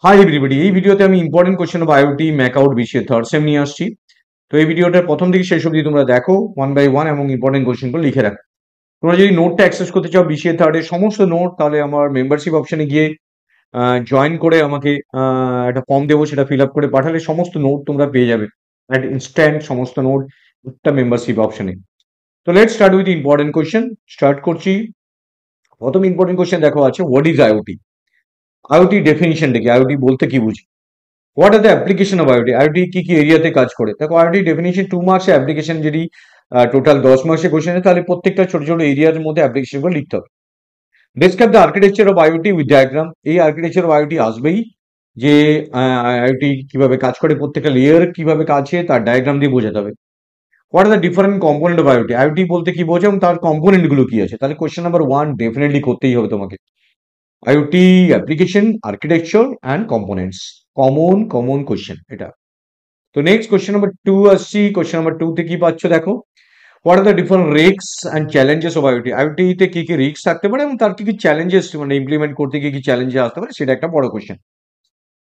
Hi everybody, এই ভিডিওতে আমি important question of IoT MAKAUT BCA third same নিয়ে আসছি। তো এই ভিডিওটার প্রথম থেকে শেষ অবধি তোমরা দেখো ওয়ান বাই ওয়ান এবং ইম্পর্টেন্ট কোশ্চেনগুলো লিখে রাখো। তোমরা যদি নোটটা অ্যাক্সেস করতে চাও বিসিএ থার্ডের সমস্ত নোট, তাহলে আমার মেম্বারশিপ অপশনে গিয়ে জয়েন করে আমাকে একটা ফর্ম দেবো, সেটা ফিল আপ করে পাঠালে সমস্ত নোট তোমরা পেয়ে যাবে অ্যাট ইনস্ট্যান্ট, সমস্ত নোট একটা মেম্বারশিপ অপশনে। তো let's start with important question. Start করছি। প্রথম ইম্পর্টেন্ট কোশ্চেন দেখো আছে, হোয়াট ইজ আইওটি? আইওটি ডেফিনিশনটা কি? আইওটি বলতে কি বুঝি? What are the application of IoT? IoT কি কি এরিয়াতে কাজ করে? দেখো, আইওটি ডেফিনিশন 2 মার্কসে, অ্যাপ্লিকেশন যদি টোটাল 10 মার্কসের কোশ্চেন, তাহলে প্রত্যেকটা ছোট ছোট এরিয়ার মধ্যে অ্যাপ্লিকেশনগুলো লিখতে হবে। Describe the architecture of IoT with diagram. এই আর্কিটেকচার অফ আইওটি আসবেই, যে আইওটি কিভাবে কাজ করে, প্রত্যেকটা লেয়ার কিভাবে কাজ আছে তার ডায়াগ্রাম দিয়ে বোঝাতে হবে। What are the different component of IoT? IoT বলতে কি বোঝো এবং তার কম্পোনেন্ট গুলো কি আছে? তাহলে কোশ্চেন নাম্বার 1 ডেফিনেটলি করতেই হবে তোমাকে। IoT application, architecture and components. Common common question এটা। তো নেক্সট কোশ্চেন নাম্বার 2 আসছি। কোশ্চেন নাম্বার 2 তে কি পাচ্ছ দেখো, what are the different risks and challenges of IoT? IoT তে কি কি রিস্ক থাকতে পারে এবং তার কি কি চ্যালেঞ্জেস, মানে ইমপ্লিমেন্ট করতে কি কি চ্যালেঞ্জে আসতে পারে, সেটা একটা বড় question.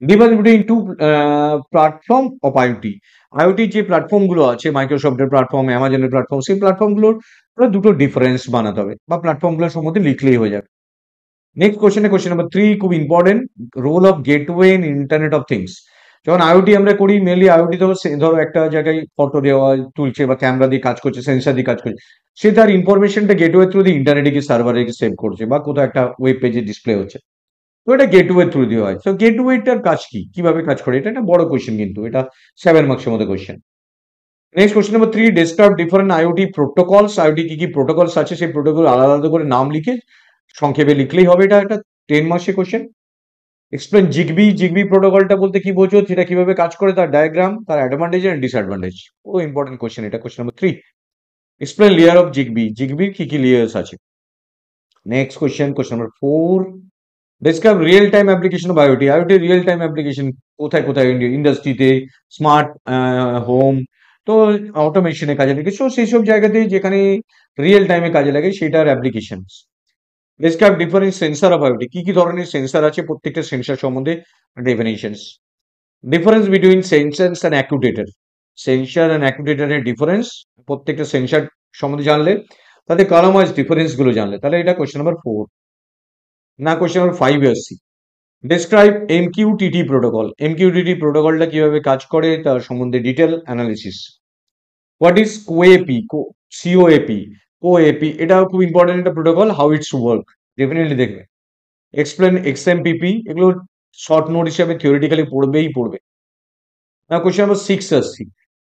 Difference between two platform of IoT? IoT যে প্ল্যাটফর্ম গুলো আছে, মাইক্রোসফটের প্ল্যাটফর্ম, অ্যামাজনের প্ল্যাটফর্ম, সেই প্ল্যাটফর্ম গুলোর দুটো ডিফারেন্স বানাতে হবে, বা প্ল্যাটফর্ম গুলোর সম্বন্ধে লিখলেই হয়ে যাবে। নেক্সট কোশ্চেনে কোশ্চেন নাম্বার 3 খুব important, role of gateway in internet of things. যখন আইওটি আমরা করি, মেনলি আইওটি তো ধরো একটা জায়গায় ফটো দেওয়া তুলছে বা ক্যামেরা দিয়ে কাজ করছে, সেন্সার দিয়ে কাজ করছে, সে তার ইনফরমেশনটা গেটওয়ে থ্রু দিয়ে ইন্টারনেটে গিয়ে সার্ভারে সেভ করছে বা কোথাও একটা ওয়েব পেজে ডিসপ্লে হচ্ছে। তো এটা গেটওয়ে থ্রু দিয়ে হয়। তো গেটওয়েটার কাজ কি, কিভাবে কাজ করে, এটা একটা বড় কোশ্চেন, কিন্তু এটা 7 মার্কসের মধ্যে question. Next question number 3, describe different IoT protocols. IoT কি কি প্রোটোকলস আছে, সেই প্রোটোকল আলাদা আলাদা করে নাম লিখে সংক্ষেপে লিখলেই হবে। এটা একটা 10 মার্কসের কোশ্চেন। Explain Zigbee. জিগবি প্রোটোকলটা বলতে কি বোঝো, সেটা কিভাবে কাজ করে, তার ডায়াগ্রাম, তার অ্যাডভান্টেজ এন্ড ডিসঅ্যাডভান্টেজ। ও ইম্পর্টেন্ট কোশ্চেন এটা, question number 3। Explain layer of Zigbee. জিগবির কি কি লেয়ার্স আছে। Next question, question number 4, describe real time application of IoT. IoT real time application কোথায় কোথায়, ইন্ডাস্ট্রিতে, স্মার্ট হোম, তো অটোমেশনে কাজে লাগে, সো সেই সব জায়গাতে যেখানে রিয়েল টাইমে কাজে লাগে সেটার application. Describe different sensor of IoT. কি কি ধরনের সেন্সার আছে, প্রত্যেকটা সেন্সার সম্বন্ধে definitions. Difference between sensors and actuator. Sensor and অ্যাকুটেটরের ডিফারেন্স, প্রত্যেকটা সেন্সার সম্বন্ধে জানলে, তাদের কালাম ওয়াইজ ডিফারেন্স গুলো জানলে, তাহলে এটা কোশ্চেন নাম্বার 4। না, কোশ্চেন নাম্বার 5 আসছি। Describe এমকিউটিটি protocol. এমকিউটিটি প্রোটোকলটা কিভাবে কাজ করে তার সম্বন্ধে detail analysis. What is CoAP? CoAP, CoAP এটাও খুব ইম্পর্টেন্ট একটা protocol. How it's work, definitely দেখবে। এক্সপ্লেন এক্সএমপিপি, এগুলো শর্ট নোট হিসাবে থিওরিটিক্যালি পড়বেই পড়বে। না, কোশ্চেন নাম্বার 6 আসছি।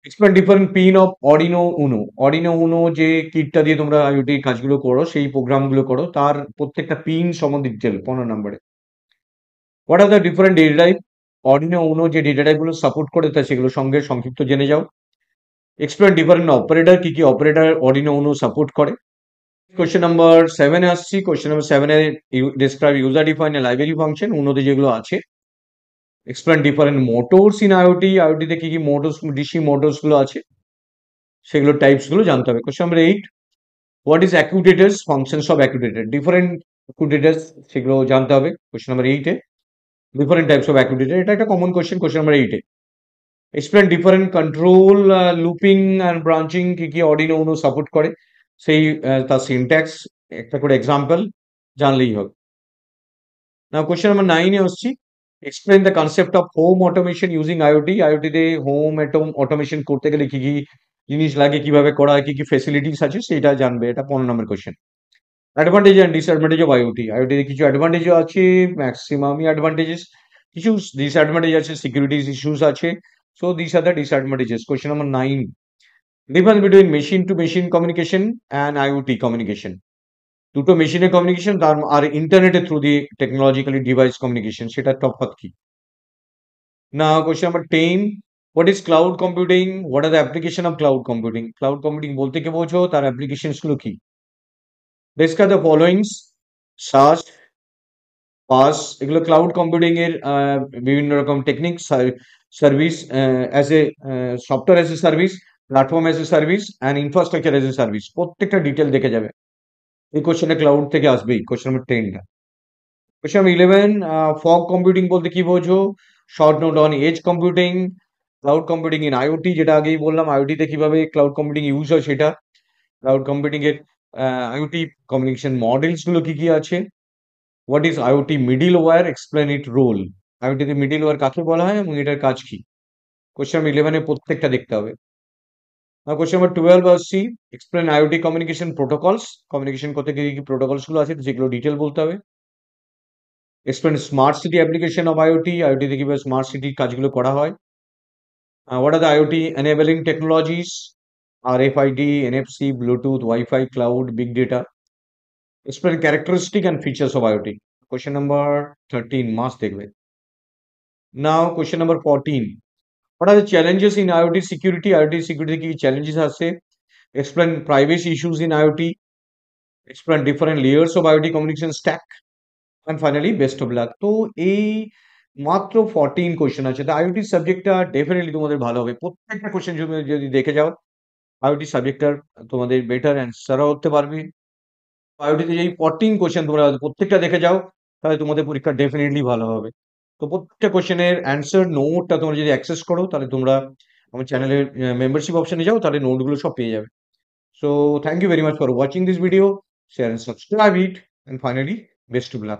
Explain different pin of Arduino Uno. Arduino Uno যে কিটটা দিয়ে তোমরা আইওটি কাজগুলো করো, সেই প্রোগ্রামগুলো করো, তার প্রত্যেকটা পিন সম্বন্ধে ডিটেল 15 নম্বরে। What are the different data type? Arduino Uno যে ডেটা টাইপ গুলো সাপোর্ট করে তা সেগুলো সঙ্গে সংক্ষিপ্ত জেনে যাও। এক্সপ্লেন ডিফারেন্ট অপারেটর, কি কি অপারেটর অর্ডিনো উনো সাপোর্ট করে। কোশ্চেন নাম্বার 7 আসছি। কোশ্চেন নাম্বার 7 এ describe user defined library function. উনোতে যেগুলো আছে। Explain different motors in IoT. আইওটিতে কি কি মোটরস, ডিসি মোটরস গুলো আছে, সেগুলোর টাইপস গুলো জানতে হবে। Question number 8, what is actuators, functions of actuator. Different actuators, সেগুলো জানতে হবে কোশ্চেন নাম্বার 8 এ। ডিফারেন্ট টাইপস অফ অ্যাকুটেটর, এটা একটা কমন কোশ্চেন, কোশ্চেন নাম্বার 8 এ। Explain different control looping and branching, কি কি অর্ডিনো উনো সাপোর্ট করে, সেই তার সিনট্যাক্স একটা করে এক্সাম্পল জানলেই হবে। না, কোশ্চেন নাম্বার 9 এ আসছি। Explain the concept of home automation using IoT. আইওটিতে হোম অটোমেশন করতে গেলে কি কি জিনিস লাগে, কিভাবে করা হয়, কি কি ফেসিলিটিস আছে, সেটা জানবে। এটা 15 number question. Advantage and disadvantage of IoT. আইওটিতে কিছু অ্যাডভান্টেজও আছে, ম্যাক্সিমামই অ্যাডভান্টেজেস। কিছু ডিসঅ্যাডভান্টেজ আছে, সিকিউরিটিজ ইস্যুস আছে। So this are the disadvantages. Question number 9, difference between machine to machine communication and IoT communication. দুটো মেশিনের কমিউনিকেশন আর ইন্টারনেটের থ্রু দিয়ে টেকনোলজিক্যালি ডিভাইস কমিউনিকেশন, সেটা তফাৎ কি। না, question number 10, what is cloud computing? What are the application of cloud computing? Cloud computing বলতে কি বোঝো, তার অ্যাপ্লিকেশনস গুলো কি। ডিসকাস দ্য ফলোইংস, সাস, পাস, এগুলো ক্লাউড কম্পিউটিং এর বিভিন্ন রকম technique, service as a software as a service, platform as a service and infrastructure as a service, প্রত্যেকটা ডিটেল দেখে যাবে। এই কোশ্চেনে ক্লাউড থেকে আসবেই, কোশ্চেন নাম্বার 10টা। কোয়েশ্চেন 11, ফগ কম্পিউটিং বলতে কি বোঝো? Short note on edge computing, cloud computing in IoT, যেটা আগেই বললাম আইওটি তে কিভাবে ক্লাউড কম্পিউটিং ইউজ হয় সেটা। ক্লাউড কম্পিউটিং এর আইওটি কমিউনিকেশন মডেলস গুলো কি কি আছে? What is IoT middleware, explain it role. IoT তে মিডলওয়্যার কাকে বলা হয় এবং এটার কাজ কি? কোয়েশ্চেন 11 এ প্রত্যেকটা দেখতে হবে। কোয়েশ্চেন নাম্বার 12 আসছি, explain IoT communication protocols. Communication করতে গিয়ে কি প্রোটোকলস গুলো আছে যেগুলো ডিটেল বলতে হবে। Explain smart city application of IoT, IoT তে কিভাবে স্মার্ট সিটির কাজগুলো করা হয়। What are the IoT enabling technologies? RFID, NFC, Bluetooth, wifi, cloud, big data. Explain characteristic and features of IoT. Question number 13 মাস দেখবে। নাও question number 14, what are the challenges in IoT security? IoT security কি challenges আছে? Explain privacy issues in IoT. Explain different layers of IoT communication stack. And finally, best of luck. তো এই মাত্র 14 question আছে। তো IoT সাবজেক্টটা definitely তোমাদের ভালো হবে। প্রত্যেকটা কোয়েশ্চেন যদি দেখে যাও, আইওটি সাবজেক্টটার তোমাদের বেটার অ্যান্সারও হতে পারবে। আইওটিতে যেই 14 কোয়েশ্চেন তোমরা প্রত্যেকটা দেখে যাও, তাহলে তোমাদের পরীক্ষা ডেফিনেটলি ভালো হবে। তো প্রত্যেকটা কোয়েশ্চেনের অ্যান্সার নোটটা তোমরা যদি অ্যাক্সেস করো, তাহলে তোমরা আমার চ্যানেলের মেম্বারশিপ অপশনে যাও, তাহলে নোটগুলো সব পেয়ে যাবে। So thank you very much for watching this video, share and subscribe it, and finally best of lakh.